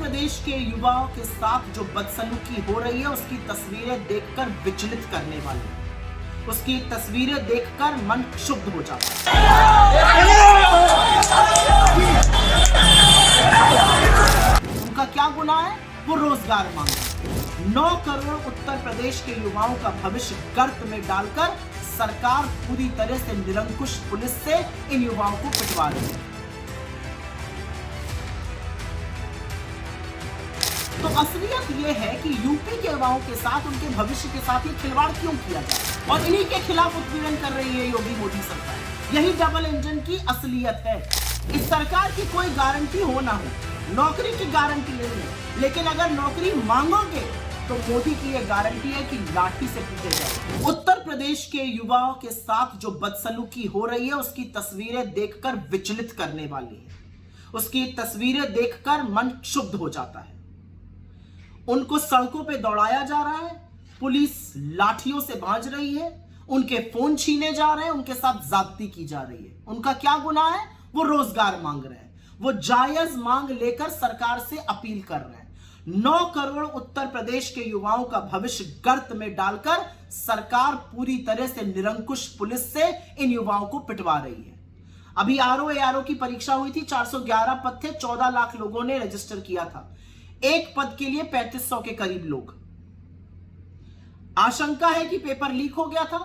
प्रदेश के युवाओं के साथ जो बदसलूकी हो रही है उसकी तस्वीरें देखकर विचलित करने वाली, उसकी तस्वीरें देखकर मन क्षुब्ध हो जाता है। उनका क्या गुनाह है? वो रोजगार मांगे। 9 करोड़ उत्तर प्रदेश के युवाओं का भविष्य गर्त में डालकर सरकार पूरी तरह से निरंकुश पुलिस से इन युवाओं को पिटवा रही है। तो असलियत यह है कि यूपी के युवाओं के साथ, उनके भविष्य के साथ ये खिलवाड़ क्यों किया जाए और इन्हीं के खिलाफ उत्पीड़न कर रही है योगी मोदी सरकार। यही डबल इंजन की असलियत है। इस सरकार की कोई गारंटी हो ना हो, नौकरी की गारंटी नहीं है, लेकिन अगर नौकरी मांगोगे तो मोदी की यह गारंटी है कि लाठी से पीटे जाए। उत्तर प्रदेश के युवाओं के साथ जो बदसलूकी हो रही है उसकी तस्वीरें देखकर विचलित करने वाली है, उसकी तस्वीरें देखकर मन क्षुब्ध हो जाता है। उनको सड़कों पे दौड़ाया जा रहा है, पुलिस लाठियों से भांज रही है, उनके फोन छीने जा रहे हैं, उनके साथ ज्यादती की जा रही है। उनका क्या गुनाह है? वो रोजगार मांग रहे हैं, वो जायज मांग लेकर सरकार से अपील कर रहे हैं। 9 करोड़ उत्तर प्रदेश के युवाओं का भविष्य गर्त में डालकर सरकार पूरी तरह से निरंकुश पुलिस से इन युवाओं को पिटवा रही है। अभी आरओ की परीक्षा हुई थी, 411 पद थे, 14 लाख लोगों ने रजिस्टर किया था। एक पद के लिए 3500 के करीब लोग। आशंका है कि पेपर लीक हो गया था।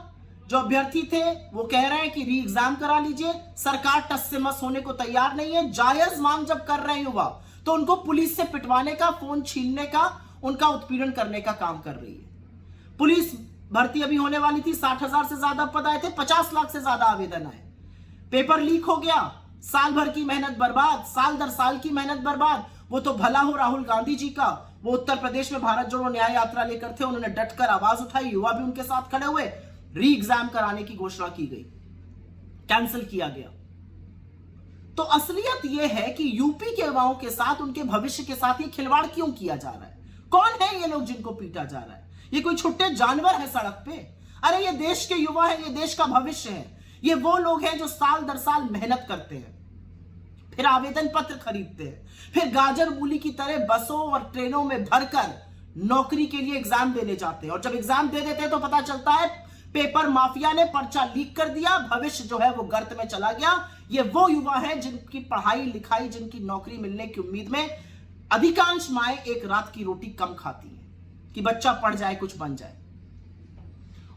जो अभ्यर्थी थे वो कह रहे हैं कि री एग्जाम करा लीजिए। सरकार टस से मस होने को तैयार नहीं है। जायज मांग जब कर रहे हैं युवा, तो उनको पुलिस से पिटवाने का, फोन छीनने का, उनका उत्पीड़न करने का काम कर रही है। पुलिस भर्ती अभी होने वाली थी, 60,000 से ज्यादा पद आए थे, 50 लाख से ज्यादा आवेदन आए। पेपर लीक हो गया, साल भर की मेहनत बर्बाद, साल दर साल की मेहनत बर्बाद। वो तो भला हो राहुल गांधी जी का, वो उत्तर प्रदेश में भारत जोड़ो न्याय यात्रा लेकर थे, उन्होंने डटकर आवाज उठाई, युवा भी उनके साथ खड़े हुए, री एग्जाम कराने की घोषणा की गई, कैंसिल किया गया। तो असलियत यह है कि यूपी के युवाओं के साथ, उनके भविष्य के साथ ये खिलवाड़ क्यों किया जा रहा है? कौन है ये लोग जिनको पीटा जा रहा है? ये कोई छुट्टे जानवर है सड़क पे? अरे ये देश के युवा है, ये देश का भविष्य है। ये वो लोग हैं जो साल दर साल मेहनत करते हैं, फिर आवेदन पत्र खरीदते हैं, फिर गाजर मूली की तरह बसों और ट्रेनों में भरकर नौकरी के लिए एग्जाम देने जाते हैं। और जब एग्जाम दे देते हैं तो पता चलता है पेपर माफिया ने पर्चा लीक कर दिया, भविष्य जो है वो गर्त में चला गया। ये वो युवा है जिनकी पढ़ाई लिखाई, जिनकी नौकरी मिलने की उम्मीद में अधिकांश माएं एक रात की रोटी कम खाती हैं कि बच्चा पढ़ जाए, कुछ बन जाए।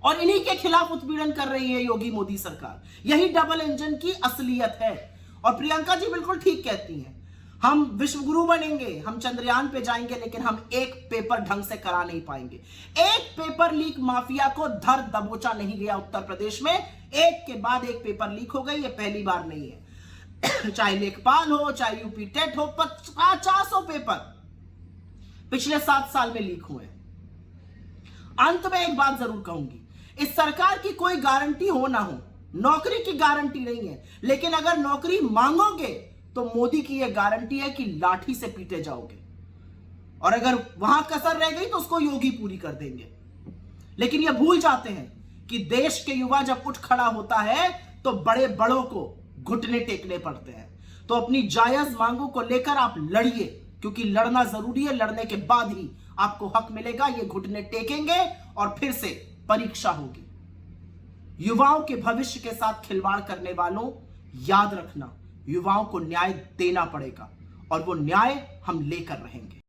और इन्हीं के खिलाफ उत्पीड़न कर रही है योगी मोदी सरकार। यही डबल इंजन की असलियत है। और प्रियंका जी बिल्कुल ठीक कहती हैं, हम विश्वगुरु बनेंगे, हम चंद्रयान पे जाएंगे, लेकिन हम एक पेपर ढंग से करा नहीं पाएंगे। एक पेपर लीक माफिया को धर दबोचा नहीं गया उत्तर प्रदेश में। एक के बाद एक पेपर लीक हो गई, ये पहली बार नहीं है। चाहे लेखपाल हो, चाहे यूपी टेट हो, 50 पेपर पिछले 7 साल में लीक हुए। अंत में एक बात जरूर कहूंगी, इस सरकार की कोई गारंटी हो ना हो, नौकरी की गारंटी नहीं है, लेकिन अगर नौकरी मांगोगे तो मोदी की यह गारंटी है कि लाठी से पीटे जाओगे। और अगर वहां कसर रह गई तो उसको योगी पूरी कर देंगे। लेकिन यह भूल जाते हैं कि देश के युवा जब उठ खड़ा होता है तो बड़े बड़ों को घुटने टेकने पड़ते हैं। तो अपनी जायज मांगों को लेकर आप लड़िए, क्योंकि लड़ना जरूरी है। लड़ने के बाद ही आपको हक मिलेगा। ये घुटने टेकेंगे और फिर से परीक्षा होगी। युवाओं के भविष्य के साथ खिलवाड़ करने वालों, याद रखना, युवाओं को न्याय देना पड़ेगा और वो न्याय हम लेकर रहेंगे।